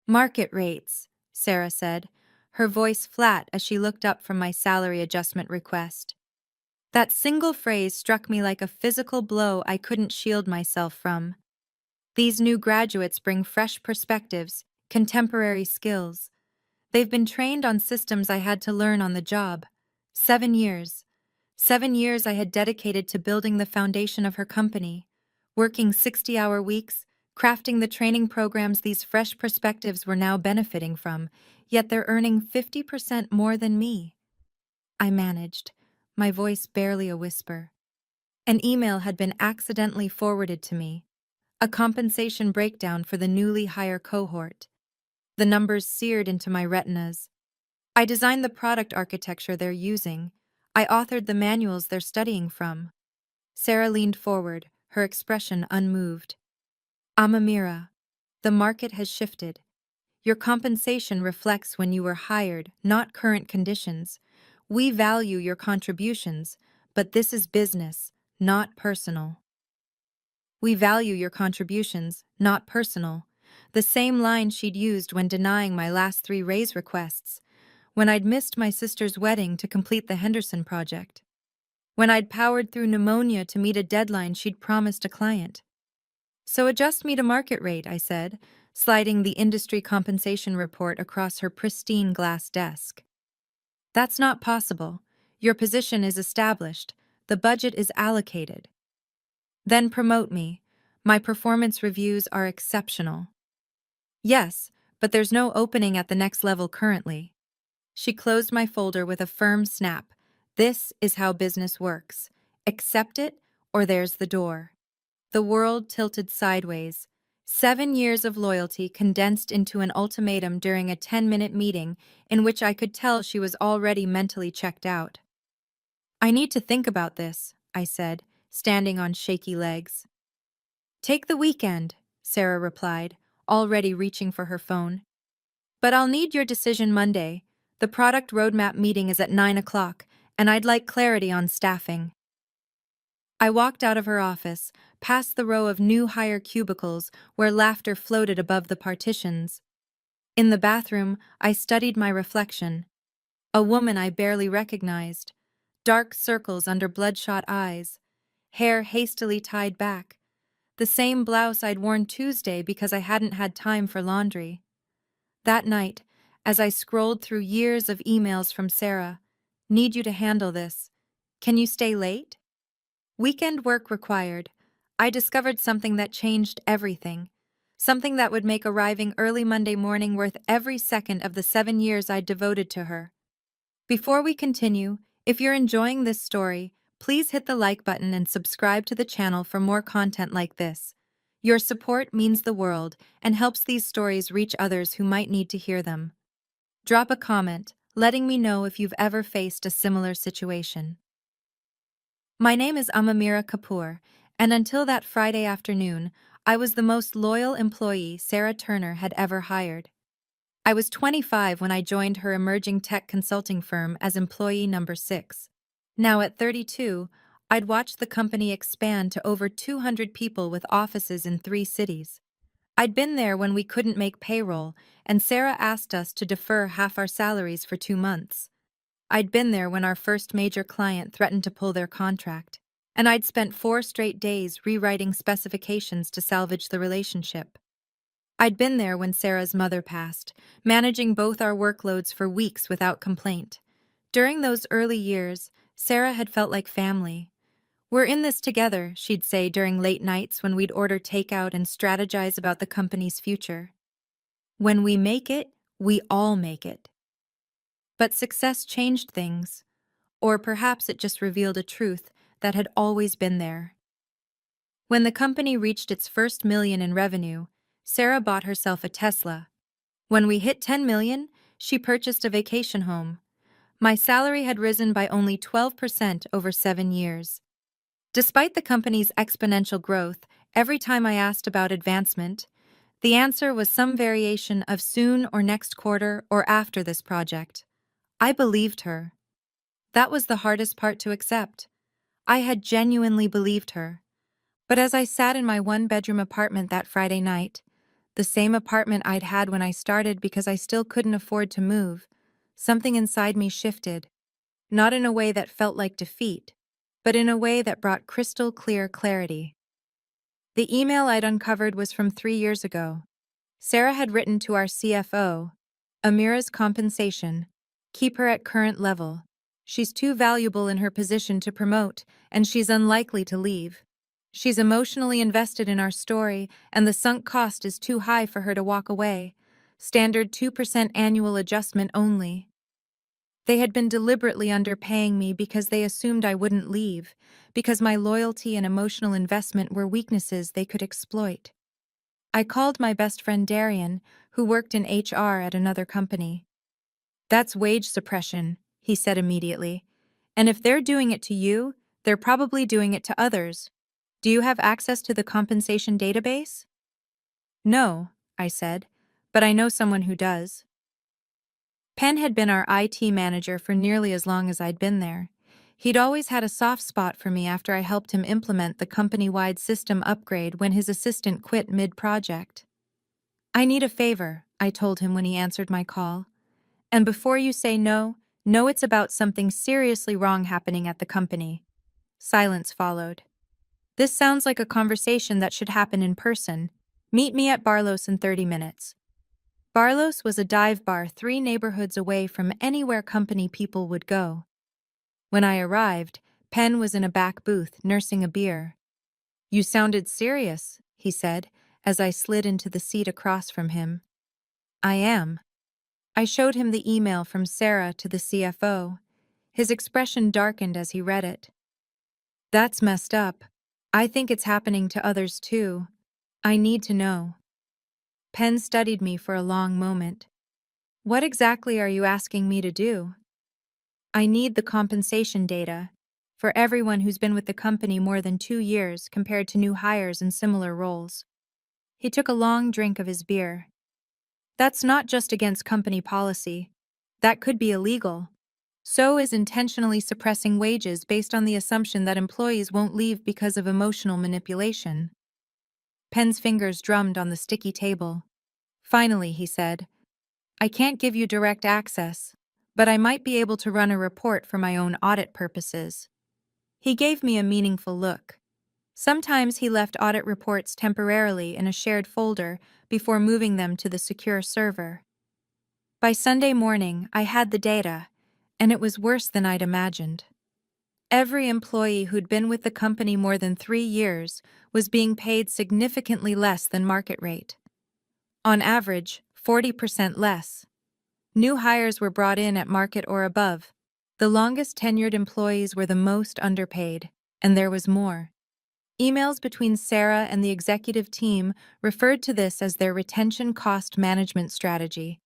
Market rates, Sarah said, her voice flat as she looked up from my salary adjustment request. That single phrase struck me like a physical blow I couldn't shield myself from. These new graduates bring fresh perspectives, contemporary skills. They've been trained on systems I had to learn on the job. 7 years. 7 years I had dedicated to building the foundation of her company, working 60-hour weeks, crafting the training programs these fresh perspectives were now benefiting from, yet they're earning 50% more than me. I managed, my voice barely a whisper. An email had been accidentally forwarded to me, a compensation breakdown for the newly hire cohort. The numbers seared into my retinas. I designed the product architecture they're using. I authored the manuals they're studying from. Sarah leaned forward, her expression unmoved. Amamira, the market has shifted. Your compensation reflects when you were hired, not current conditions. We value your contributions, but this is business, not personal. We value your contributions, not personal. The same line she'd used when denying my last 3 raise requests, when I'd missed my sister's wedding to complete the Henderson project, when I'd powered through pneumonia to meet a deadline she'd promised a client. So adjust me to market rate, I said, sliding the industry compensation report across her pristine glass desk. That's not possible. Your position is established. The budget is allocated. Then promote me. My performance reviews are exceptional. Yes, but there's no opening at the next level currently. She closed my folder with a firm snap. This is how business works. Accept it, or there's the door. The world tilted sideways. 7 years of loyalty condensed into an ultimatum during a 10-minute meeting in which I could tell she was already mentally checked out. I need to think about this, I said, standing on shaky legs. Take the weekend, Sarah replied, already reaching for her phone. But I'll need your decision Monday. The product roadmap meeting is at 9 o'clock, and I'd like clarity on staffing. I walked out of her office, past the row of new hire cubicles where laughter floated above the partitions. In the bathroom, I studied my reflection. A woman I barely recognized. Dark circles under bloodshot eyes. Hair hastily tied back. The same blouse I'd worn Tuesday because I hadn't had time for laundry. That night, as I scrolled through years of emails from Sarah, need you to handle this. Can you stay late? Weekend work required. I discovered something that changed everything. Something that would make arriving early Monday morning worth every second of the 7 years I'd devoted to her. Before we continue, if you're enjoying this story, please hit the like button and subscribe to the channel for more content like this. Your support means the world and helps these stories reach others who might need to hear them. Drop a comment, letting me know if you've ever faced a similar situation. My name is Amamira Kapoor, and until that Friday afternoon, I was the most loyal employee Sarah Turner had ever hired. I was 25 when I joined her emerging tech consulting firm as employee number 6. Now at 32, I'd watched the company expand to over 200 people with offices in 3 cities. I'd been there when we couldn't make payroll, and Sarah asked us to defer half our salaries for 2 months. I'd been there when our first major client threatened to pull their contract, and I'd spent 4 straight days rewriting specifications to salvage the relationship. I'd been there when Sarah's mother passed, managing both our workloads for weeks without complaint. During those early years, Sarah had felt like family. We're in this together, she'd say during late nights when we'd order takeout and strategize about the company's future. When we make it, we all make it. But success changed things, or perhaps it just revealed a truth that had always been there. When the company reached its first million in revenue, Sarah bought herself a Tesla. When we hit 10 million, she purchased a vacation home. My salary had risen by only 12% over 7 years. Despite the company's exponential growth, every time I asked about advancement, the answer was some variation of soon or next quarter or after this project. I believed her. That was the hardest part to accept. I had genuinely believed her. But as I sat in my 1-bedroom apartment that Friday night, The same apartment I'd had when I started because I still couldn't afford to move. Something inside me shifted, not in a way that felt like defeat, but in a way that brought crystal clear clarity. The email I'd uncovered was from 3 years ago. Sarah had written to our CFO, Amira's compensation, keep her at current level. She's too valuable in her position to promote, and she's unlikely to leave. She's emotionally invested in our story, and the sunk cost is too high for her to walk away. Standard 2% annual adjustment only. They had been deliberately underpaying me because they assumed I wouldn't leave, because my loyalty and emotional investment were weaknesses they could exploit. I called my best friend Darian, who worked in HR at another company. That's wage suppression, he said immediately. And if they're doing it to you, they're probably doing it to others. Do you have access to the compensation database? No, I said, but I know someone who does. Penn had been our IT manager for nearly as long as I'd been there. He'd always had a soft spot for me after I helped him implement the company-wide system upgrade when his assistant quit mid-project. I need a favor, I told him when he answered my call. And before you say no, know it's about something seriously wrong happening at the company. Silence followed. This sounds like a conversation that should happen in person. Meet me at Barlow's in 30 minutes. Barlow's was a dive bar 3 neighborhoods away from anywhere company people would go. When I arrived, Penn was in a back booth nursing a beer. You sounded serious, he said, as I slid into the seat across from him. I am. I showed him the email from Sarah to the CFO. His expression darkened as he read it. That's messed up. I think it's happening to others too. I need to know. Penn studied me for a long moment. What exactly are you asking me to do? I need the compensation data for everyone who's been with the company more than 2 years compared to new hires in similar roles. He took a long drink of his beer. That's not just against company policy. That could be illegal. So is intentionally suppressing wages based on the assumption that employees won't leave because of emotional manipulation. Penn's fingers drummed on the sticky table. Finally, he said, I can't give you direct access, but I might be able to run a report for my own audit purposes. He gave me a meaningful look. Sometimes he left audit reports temporarily in a shared folder before moving them to the secure server. By Sunday morning, I had the data, and it was worse than I'd imagined. Every employee who'd been with the company more than 3 years was being paid significantly less than market rate. On average, 40% less. New hires were brought in at market or above. The longest tenured employees were the most underpaid, and there was more. Emails between Sarah and the executive team referred to this as their retention cost management strategy.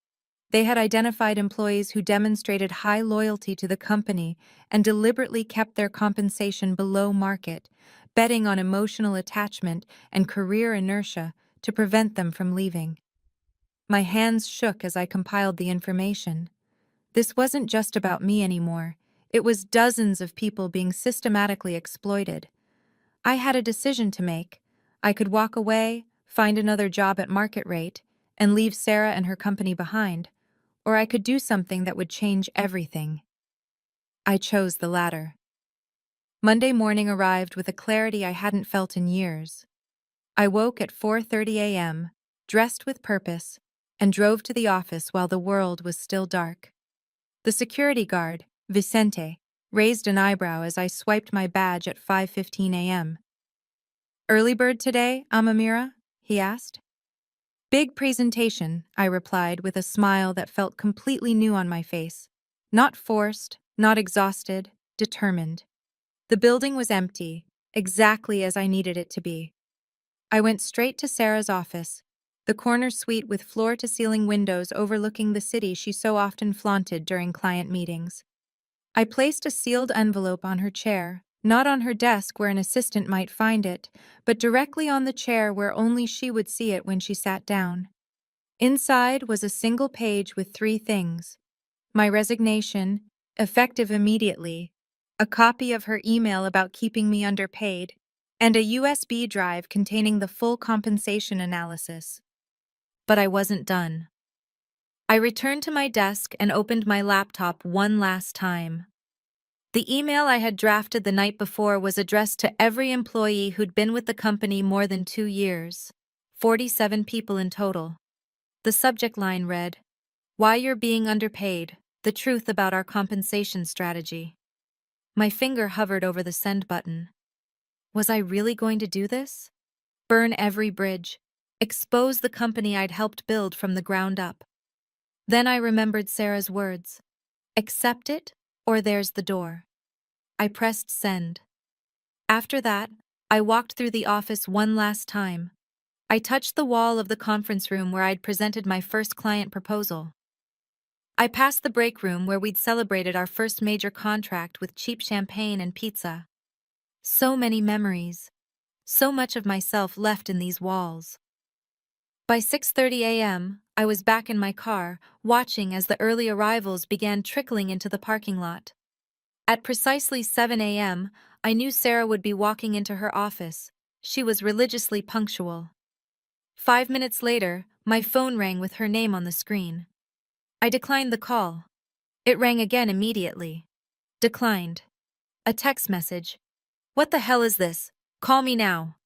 They had identified employees who demonstrated high loyalty to the company and deliberately kept their compensation below market, betting on emotional attachment and career inertia to prevent them from leaving. My hands shook as I compiled the information. This wasn't just about me anymore. It was dozens of people being systematically exploited. I had a decision to make. I could walk away, find another job at market rate, and leave Sarah and her company behind, or I could do something that would change everything. I chose the latter. Monday morning arrived with a clarity I hadn't felt in years. I woke at 4:30 a.m., dressed with purpose, and drove to the office while the world was still dark. The security guard, Vicente, raised an eyebrow as I swiped my badge at 5:15 a.m. Early bird today, Amamira? He asked. Big presentation, I replied with a smile that felt completely new on my face. Not forced, not exhausted, determined. The building was empty, exactly as I needed it to be. I went straight to Sarah's office, the corner suite with floor-to-ceiling windows overlooking the city she so often flaunted during client meetings. I placed a sealed envelope on her chair, not on her desk where an assistant might find it, but directly on the chair where only she would see it when she sat down. Inside was a single page with 3 things: my resignation, effective immediately, a copy of her email about keeping me underpaid, and a USB drive containing the full compensation analysis. But I wasn't done. I returned to my desk and opened my laptop one last time. The email I had drafted the night before was addressed to every employee who'd been with the company more than 2 years. 47 people in total. The subject line read, "Why you're being underpaid, the truth about our compensation strategy." My finger hovered over the send button. Was I really going to do this? Burn every bridge. Expose the company I'd helped build from the ground up. Then I remembered Sarah's words. Accept it, or there's the door. I pressed send. After that, I walked through the office one last time. I touched the wall of the conference room where I'd presented my first client proposal. I passed the break room where we'd celebrated our first major contract with cheap champagne and pizza. So many memories. So much of myself left in these walls. By 6:30 a.m., I was back in my car, watching as the early arrivals began trickling into the parking lot. At precisely 7 a.m., I knew Sarah would be walking into her office. She was religiously punctual. 5 minutes later, my phone rang with her name on the screen. I declined the call. It rang again immediately. Declined. A text message. "What the hell is this? Call me now."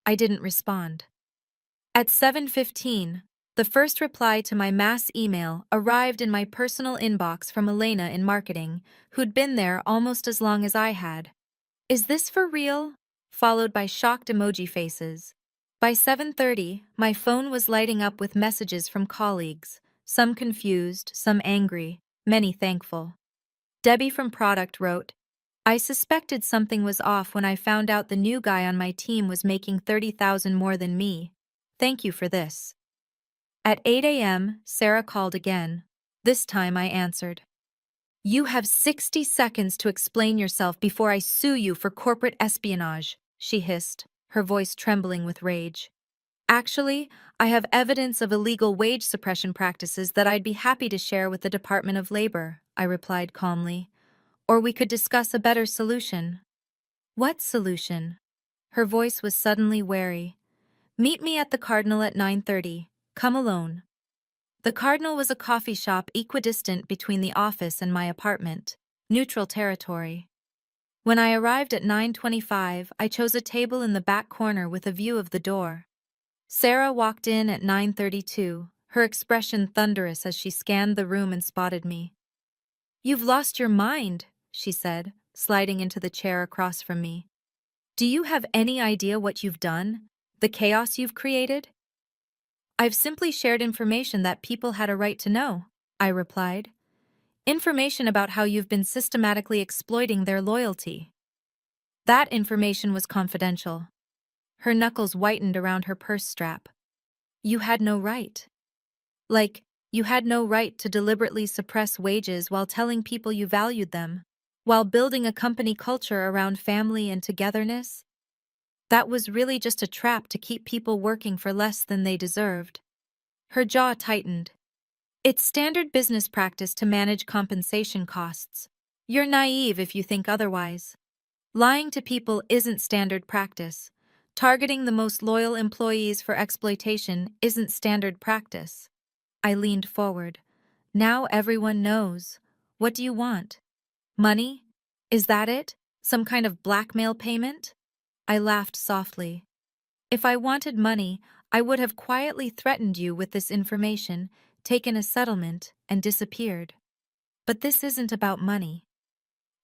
I didn't respond. At 7:15, the first reply to my mass email arrived in my personal inbox from Elena in marketing, who'd been there almost as long as I had. "Is this for real?" Followed by shocked emoji faces. By 7:30, my phone was lighting up with messages from colleagues, some confused, some angry, many thankful. Debbie from Product wrote, "I suspected something was off when I found out the new guy on my team was making 30,000 more than me. Thank you for this." At 8 a.m., Sarah called again. This time I answered. "You have 60 seconds to explain yourself before I sue you for corporate espionage," she hissed, her voice trembling with rage. "Actually, I have evidence of illegal wage suppression practices that I'd be happy to share with the Department of Labor," I replied calmly. "Or we could discuss a better solution." "What solution?" Her voice was suddenly wary. "Meet me at the Cardinal at 9:30. Come alone." The Cardinal was a coffee shop equidistant between the office and my apartment, neutral territory. When I arrived at 9:25, I chose a table in the back corner with a view of the door. Sarah walked in at 9:32, her expression thunderous as she scanned the room and spotted me. "You've lost your mind," she said, sliding into the chair across from me. "Do you have any idea what you've done? The chaos you've created?" "I've simply shared information that people had a right to know," I replied. "Information about how you've been systematically exploiting their loyalty." That information was confidential. Her knuckles whitened around her purse strap. "You had no right." Like, you had no right to deliberately suppress wages while telling people you valued them, while building a company culture around family and togetherness? That was really just a trap to keep people working for less than they deserved. Her jaw tightened. "It's standard business practice to manage compensation costs. You're naive if you think otherwise. Lying to people isn't standard practice. Targeting the most loyal employees for exploitation isn't standard practice." I leaned forward. "Now everyone knows. What do you want? Money? Is that it? Some kind of blackmail payment?" I laughed softly. "If I wanted money, I would have quietly threatened you with this information, taken a settlement, and disappeared. But this isn't about money."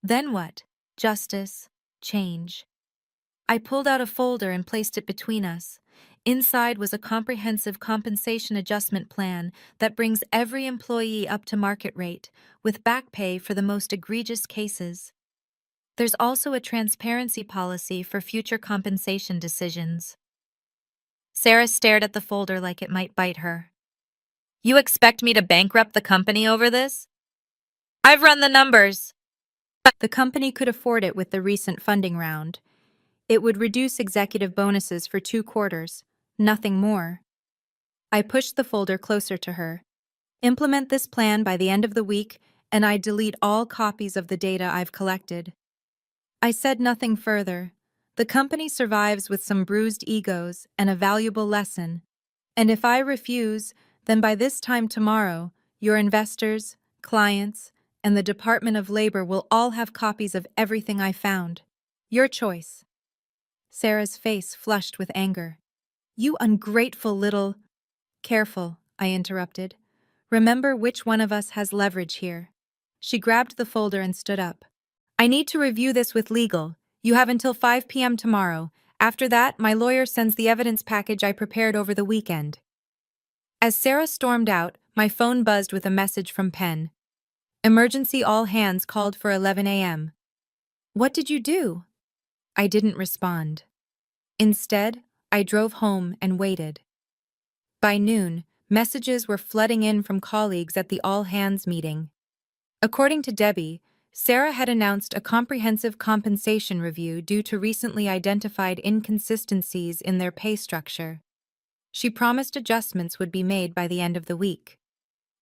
"Then what? Justice? Change?" I pulled out a folder and placed it between us. Inside was a comprehensive compensation adjustment plan that brings every employee up to market rate, with back pay for the most egregious cases. There's also a transparency policy for future compensation decisions. Sarah stared at the folder like it might bite her. "You expect me to bankrupt the company over this? I've run the numbers." The company could afford it with the recent funding round. It would reduce executive bonuses for 2 quarters, nothing more. I pushed the folder closer to her. "Implement this plan by the end of the week, and I delete all copies of the data I've collected." I said nothing further. The company survives with some bruised egos and a valuable lesson. And if I refuse, then by this time tomorrow, your investors, clients, and the Department of Labor will all have copies of everything I found. Your choice." Sarah's face flushed with anger. "You ungrateful little—" "Careful," I interrupted. "Remember which one of us has leverage here." She grabbed the folder and stood up. "I need to review this with legal. You have until 5 p.m. tomorrow. After that, my lawyer sends the evidence package I prepared over the weekend." As Sarah stormed out, my phone buzzed with a message from Penn. "Emergency all hands called for 11 a.m. "What did you do?" I didn't respond. Instead, I drove home and waited. By noon, messages were flooding in from colleagues at the all-hands meeting. According to Debbie, Sarah had announced a comprehensive compensation review due to recently identified inconsistencies in their pay structure. She promised adjustments would be made by the end of the week.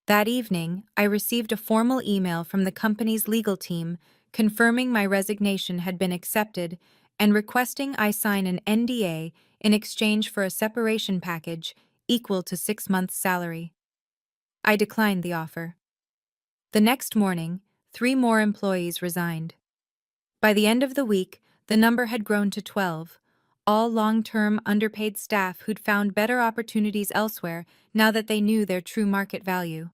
That evening, I received a formal email from the company's legal team confirming my resignation had been accepted and requesting I sign an NDA in exchange for a separation package equal to 6 months' salary. I declined the offer. The next morning, 3 more employees resigned. By the end of the week, the number had grown to 12, all long-term underpaid staff who'd found better opportunities elsewhere now that they knew their true market value.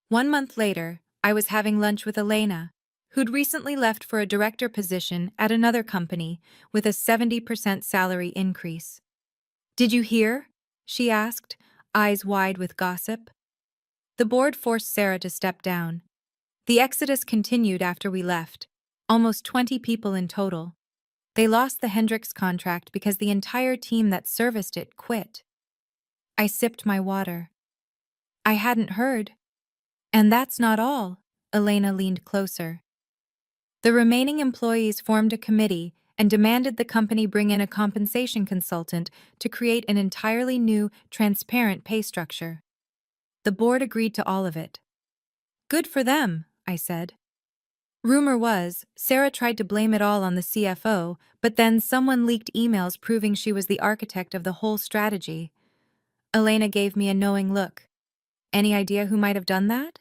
1 month later, I was having lunch with Elena, who'd recently left for a director position at another company with a 70% salary increase. "Did you hear?" she asked, eyes wide with gossip. The board forced Sarah to step down. The exodus continued after we left, almost 20 people in total. They lost the Hendricks contract because the entire team that serviced it quit. I sipped my water. "I hadn't heard." "And that's not all." Elena leaned closer. "The remaining employees formed a committee and demanded the company bring in a compensation consultant to create an entirely new, transparent pay structure. The board agreed to all of it." "Good for them," I said. Rumor was, Sarah tried to blame it all on the CFO, but then someone leaked emails proving she was the architect of the whole strategy. Elena gave me a knowing look. "Any idea who might have done that?"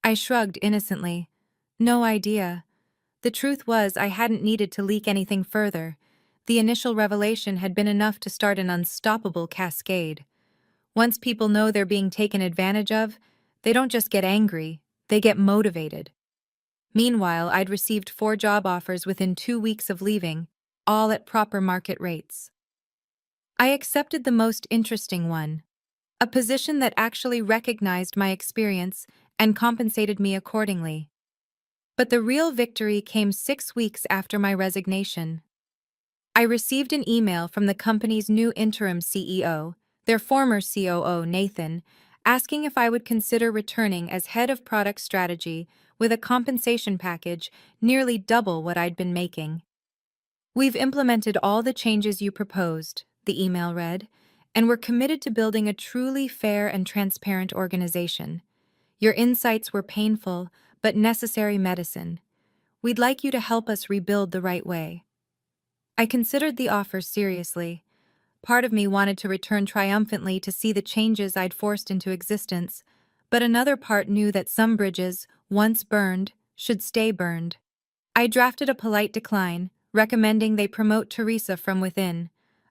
I shrugged innocently. "No idea." The truth was, I hadn't needed to leak anything further. The initial revelation had been enough to start an unstoppable cascade. Once people know they're being taken advantage of, they don't just get angry, they get motivated. Meanwhile, I'd received 4 job offers within 2 weeks of leaving, all at proper market rates. I accepted the most interesting one, a position that actually recognized my experience and compensated me accordingly. But the real victory came 6 weeks after my resignation. I received an email from the company's new interim CEO, their former COO, Nathan, asking if I would consider returning as head of product strategy with a compensation package nearly double what I'd been making. "We've implemented all the changes you proposed," the email read, "and we're committed to building a truly fair and transparent organization. Your insights were painful, but necessary medicine. We'd like you to help us rebuild the right way." I considered the offer seriously. Part of me wanted to return triumphantly to see the changes I'd forced into existence, but another part knew that some bridges, once burned, should stay burned. I drafted a polite decline, recommending they promote Teresa from within,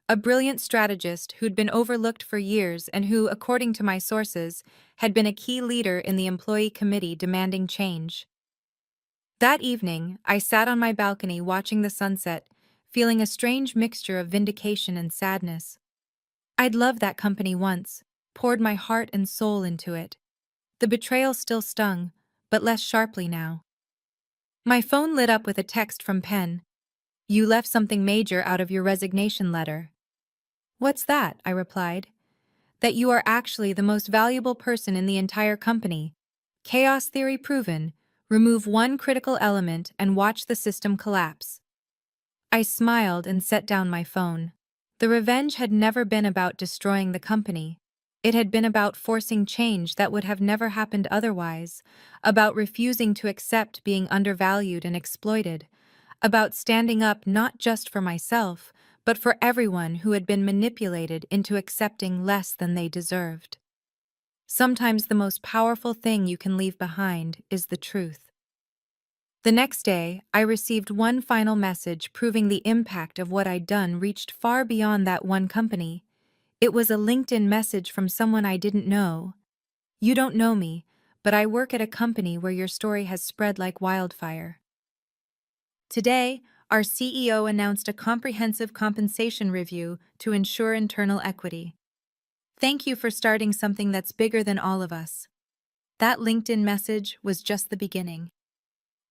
a brilliant strategist who'd been overlooked for years and who, according to my sources, had been a key leader in the employee committee demanding change. That evening, I sat on my balcony watching the sunset, feeling a strange mixture of vindication and sadness. I'd loved that company once, poured my heart and soul into it. The betrayal still stung, but less sharply now. My phone lit up with a text from Penn. "You left something major out of your resignation letter." "What's that?" I replied. "That you are actually the most valuable person in the entire company. Chaos theory proven. Remove one critical element and watch the system collapse." I smiled and set down my phone. The revenge had never been about destroying the company. It had been about forcing change that would have never happened otherwise, about refusing to accept being undervalued and exploited, about standing up not just for myself, but for everyone who had been manipulated into accepting less than they deserved. Sometimes the most powerful thing you can leave behind is the truth. The next day, I received one final message proving the impact of what I'd done reached far beyond that one company. It was a LinkedIn message from someone I didn't know. "You don't know me, but I work at a company where your story has spread like wildfire. Today, our CEO announced a comprehensive compensation review to ensure internal equity. Thank you for starting something that's bigger than all of us." That LinkedIn message was just the beginning.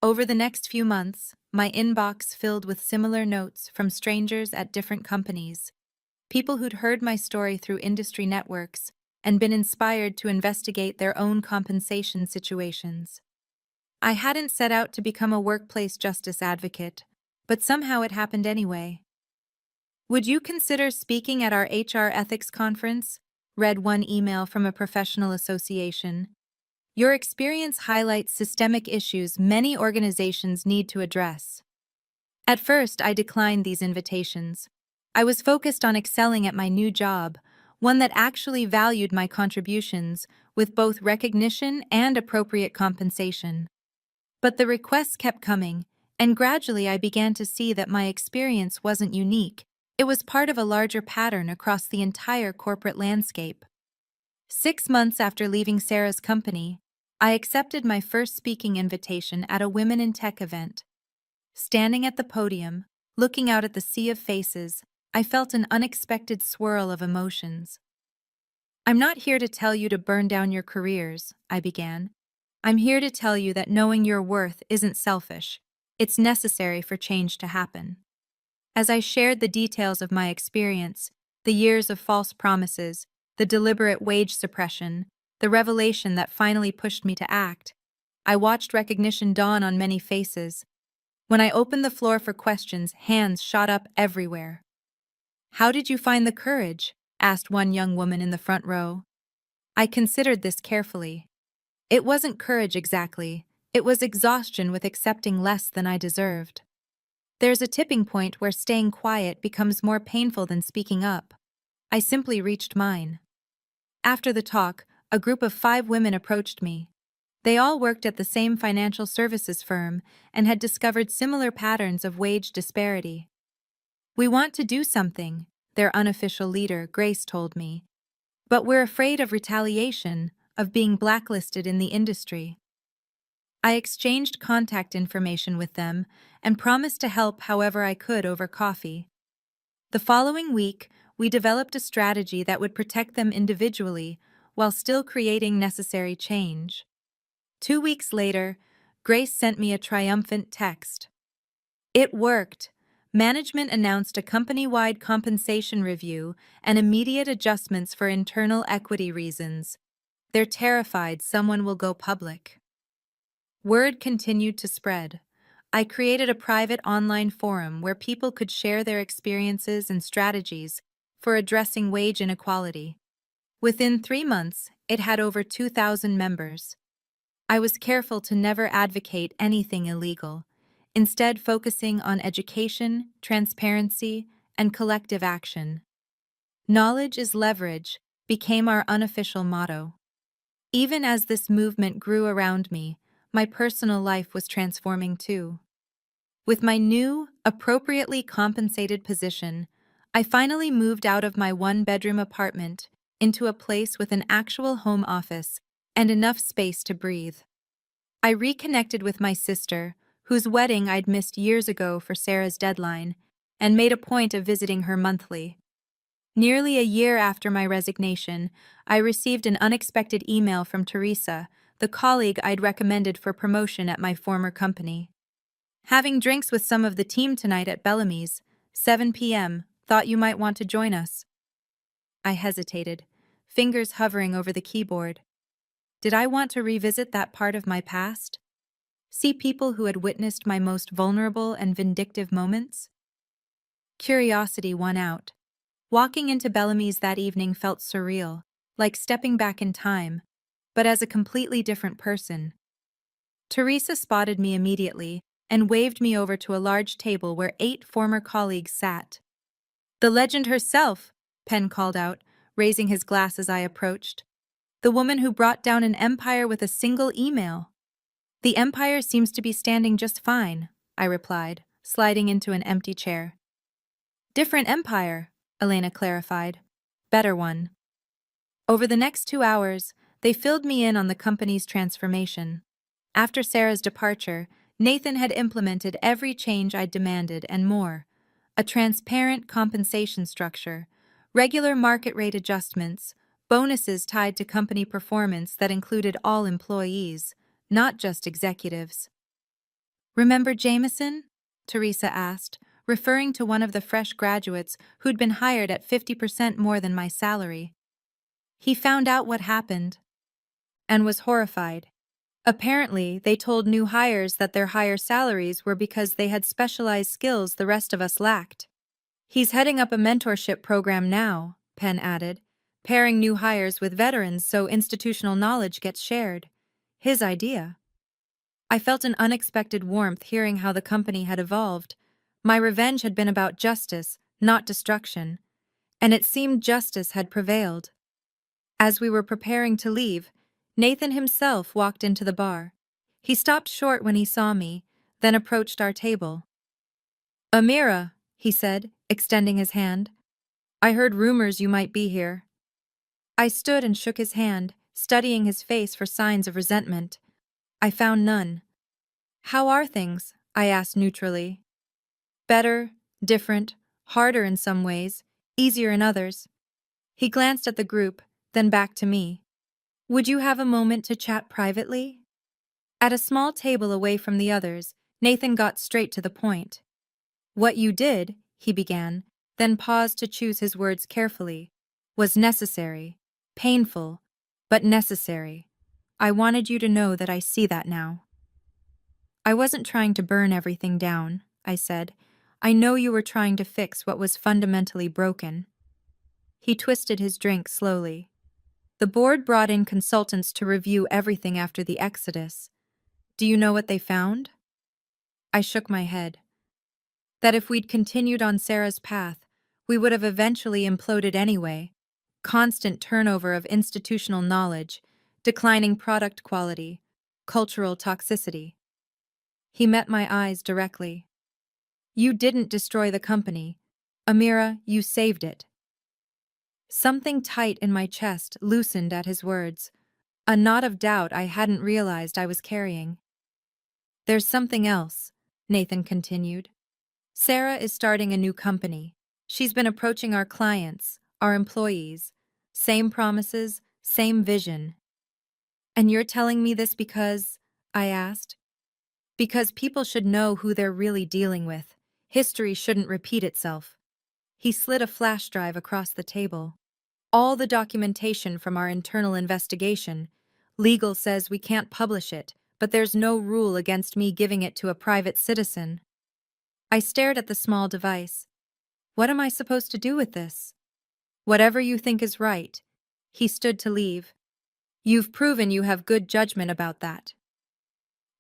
Over the next few months, my inbox filled with similar notes from strangers at different companies, people who'd heard my story through industry networks and been inspired to investigate their own compensation situations. I hadn't set out to become a workplace justice advocate, but somehow it happened anyway. "Would you consider speaking at our HR ethics conference?" read one email from a professional association. "Your experience highlights systemic issues many organizations need to address." At first, I declined these invitations. I was focused on excelling at my new job, one that actually valued my contributions with both recognition and appropriate compensation. But the requests kept coming, and gradually I began to see that my experience wasn't unique. It was part of a larger pattern across the entire corporate landscape. 6 months after leaving Sarah's company, I accepted my first speaking invitation at a Women in Tech event. Standing at the podium, looking out at the sea of faces, I felt an unexpected swirl of emotions. "I'm not here to tell you to burn down your careers," I began. "I'm here to tell you that knowing your worth isn't selfish. It's necessary for change to happen." As I shared the details of my experience, the years of false promises, the deliberate wage suppression, the revelation that finally pushed me to act, I watched recognition dawn on many faces. When I opened the floor for questions, hands shot up everywhere. "How did you find the courage?" asked one young woman in the front row. I considered this carefully. It wasn't courage exactly, it was exhaustion with accepting less than I deserved. There's a tipping point where staying quiet becomes more painful than speaking up. I simply reached mine. After the talk, a group of 5 women approached me. They all worked at the same financial services firm and had discovered similar patterns of wage disparity. "We want to do something," their unofficial leader, Grace, told me. "But we're afraid of retaliation, of being blacklisted in the industry." I exchanged contact information with them and promised to help however I could over coffee. The following week, we developed a strategy that would protect them individually while still creating necessary change. 2 weeks later, Grace sent me a triumphant text. It worked. Management announced a company-wide compensation review and immediate adjustments for internal equity reasons. They're terrified someone will go public. Word continued to spread. I created a private online forum where people could share their experiences and strategies for addressing wage inequality. Within 3 months, it had over 2,000 members. I was careful to never advocate anything illegal, instead focusing on education, transparency, and collective action. "Knowledge is leverage" became our unofficial motto. Even as this movement grew around me, my personal life was transforming too. With my new, appropriately compensated position, I finally moved out of my one-bedroom apartment into a place with an actual home office and enough space to breathe. I reconnected with my sister, whose wedding I'd missed years ago for Sarah's deadline, and made a point of visiting her monthly. Nearly a year after my resignation, I received an unexpected email from Teresa, the colleague I'd recommended for promotion at my former company. "Having drinks with some of the team tonight at Bellamy's, 7 p.m., thought you might want to join us." I hesitated, fingers hovering over the keyboard. Did I want to revisit that part of my past? See people who had witnessed my most vulnerable and vindictive moments? Curiosity won out. Walking into Bellamy's that evening felt surreal, like stepping back in time, but as a completely different person. Teresa spotted me immediately and waved me over to a large table where 8 former colleagues sat. The legend herself, Penn called out, raising his glass as I approached. The woman who brought down an empire with a single email. The empire seems to be standing just fine, I replied, sliding into an empty chair. Different empire, Elena clarified. Better one. Over the next 2 hours, they filled me in on the company's transformation. After Sarah's departure, Nathan had implemented every change I demanded and more. A transparent compensation structure, regular market rate adjustments, bonuses tied to company performance that included all employees, not just executives. Remember Jameson? Teresa asked, referring to one of the fresh graduates who'd been hired at 50% more than my salary. He found out what happened and was horrified. Apparently, they told new hires that their higher salaries were because they had specialized skills the rest of us lacked. He's heading up a mentorship program now, Penn added, pairing new hires with veterans so institutional knowledge gets shared. His idea. I felt an unexpected warmth hearing how the company had evolved. My revenge had been about justice, not destruction, and it seemed justice had prevailed. As we were preparing to leave, Nathan himself walked into the bar. He stopped short when he saw me, then approached our table. "Amira," he said, extending his hand. "I heard rumors you might be here." I stood and shook his hand, studying his face for signs of resentment. I found none. "How are things?" I asked neutrally. "Better, different, harder in some ways, easier in others." He glanced at the group, then back to me. "Would you have a moment to chat privately?" At a small table away from the others, Nathan got straight to the point. "What you did," he began, then paused to choose his words carefully, "was necessary, painful, but necessary. I wanted you to know that I see that now." "I wasn't trying to burn everything down," I said. "I know you were trying to fix what was fundamentally broken." He twisted his drink slowly. "The board brought in consultants to review everything after the exodus. Do you know what they found?" I shook my head. That if we'd continued on Sarah's path, we would have eventually imploded anyway. Constant turnover of institutional knowledge, declining product quality, cultural toxicity. He met my eyes directly. "You didn't destroy the company. Amira, you saved it." Something tight in my chest loosened at his words, a knot of doubt I hadn't realized I was carrying. "There's something else," Nathan continued. "Sarah is starting a new company. She's been approaching our clients, our employees. Same promises, same vision." "And you're telling me this because," I asked, "because people should know who they're really dealing with. History shouldn't repeat itself." He slid a flash drive across the table. "All the documentation from our internal investigation. Legal says we can't publish it, but there's no rule against me giving it to a private citizen." I stared at the small device. "What am I supposed to do with this?" "Whatever you think is right." He stood to leave. "You've proven you have good judgment about that."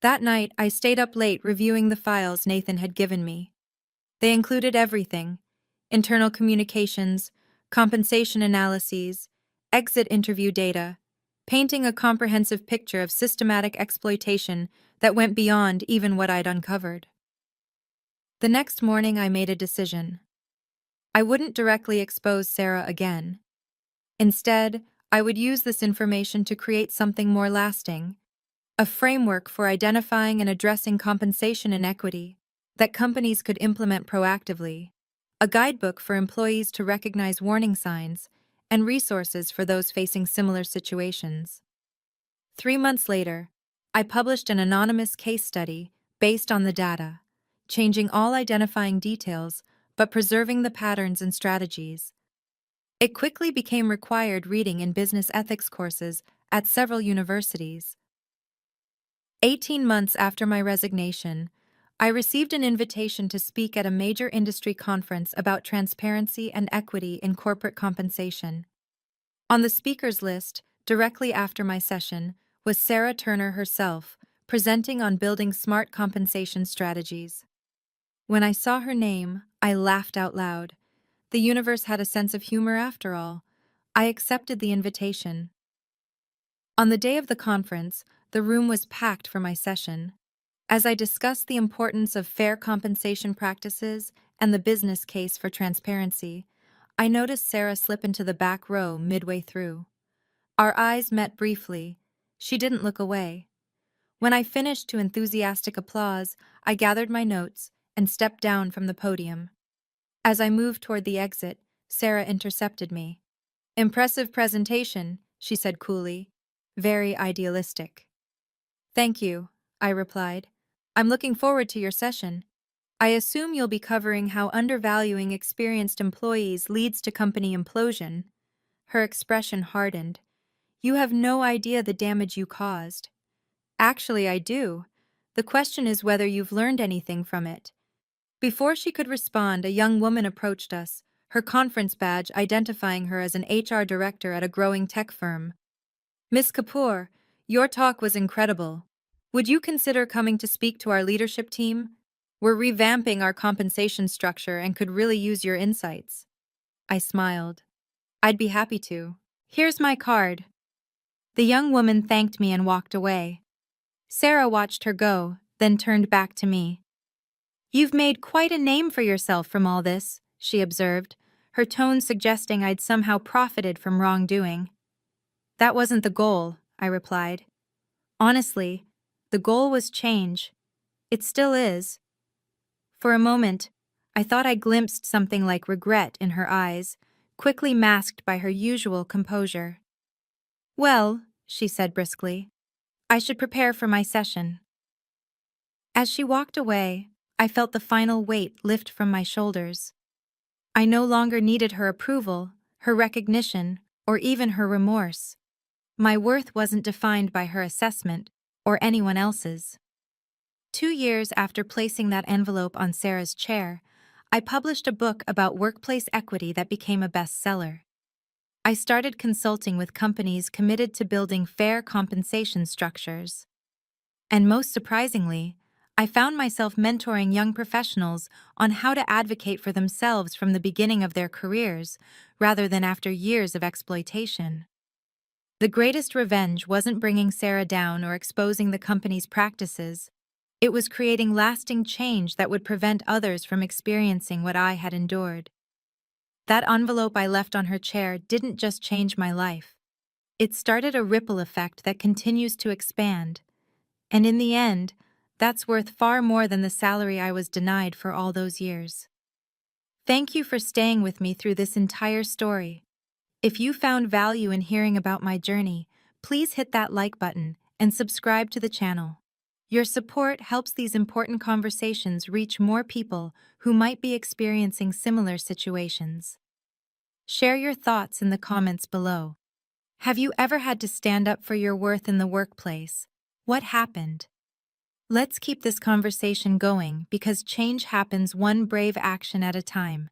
That night, I stayed up late reviewing the files Nathan had given me. They included everything: internal communications, compensation analyses, exit interview data, painting a comprehensive picture of systematic exploitation that went beyond even what I'd uncovered. The next morning, I made a decision. I wouldn't directly expose Sarah again. Instead, I would use this information to create something more lasting, a framework for identifying and addressing compensation inequity that companies could implement proactively, a guidebook for employees to recognize warning signs, and resources for those facing similar situations. 3 months later, I published an anonymous case study based on the data, changing all identifying details but preserving the patterns and strategies. It quickly became required reading in business ethics courses at several universities. 18 months after my resignation, I received an invitation to speak at a major industry conference about transparency and equity in corporate compensation. On the speakers list, directly after my session, was Sarah Turner herself, presenting on building smart compensation strategies. When I saw her name, I laughed out loud. The universe had a sense of humor after all. I accepted the invitation. On the day of the conference, the room was packed for my session. As I discussed the importance of fair compensation practices and the business case for transparency, I noticed Sarah slip into the back row midway through. Our eyes met briefly. She didn't look away. When I finished to enthusiastic applause, I gathered my notes and stepped down from the podium. As I moved toward the exit, Sarah intercepted me. "Impressive presentation," she said coolly. "Very idealistic." "Thank you," I replied. "I'm looking forward to your session. I assume you'll be covering how undervaluing experienced employees leads to company implosion." Her expression hardened. "You have no idea the damage you caused." "Actually, I do. The question is whether you've learned anything from it." Before she could respond, a young woman approached us, her conference badge identifying her as an HR director at a growing tech firm. "Miss Kapoor, your talk was incredible. Would you consider coming to speak to our leadership team? We're revamping our compensation structure and could really use your insights." I smiled. "I'd be happy to. Here's my card." The young woman thanked me and walked away. Sarah watched her go, then turned back to me. "You've made quite a name for yourself from all this," she observed, her tone suggesting I'd somehow profited from wrongdoing. "That wasn't the goal," I replied. "Honestly, the goal was change. It still is." For a moment, I thought I glimpsed something like regret in her eyes, quickly masked by her usual composure. "Well," she said briskly, "I should prepare for my session." As she walked away, I felt the final weight lift from my shoulders. I no longer needed her approval, her recognition, or even her remorse. My worth wasn't defined by her assessment or anyone else's. 2 years after placing that envelope on Sarah's chair, I published a book about workplace equity that became a bestseller. I started consulting with companies committed to building fair compensation structures. And most surprisingly, I found myself mentoring young professionals on how to advocate for themselves from the beginning of their careers, rather than after years of exploitation. The greatest revenge wasn't bringing Sarah down or exposing the company's practices. It was creating lasting change that would prevent others from experiencing what I had endured. That envelope I left on her chair didn't just change my life. It started a ripple effect that continues to expand. And in the end, that's worth far more than the salary I was denied for all those years. Thank you for staying with me through this entire story. If you found value in hearing about my journey, please hit that like button and subscribe to the channel. Your support helps these important conversations reach more people who might be experiencing similar situations. Share your thoughts in the comments below. Have you ever had to stand up for your worth in the workplace? What happened? Let's keep this conversation going because change happens one brave action at a time.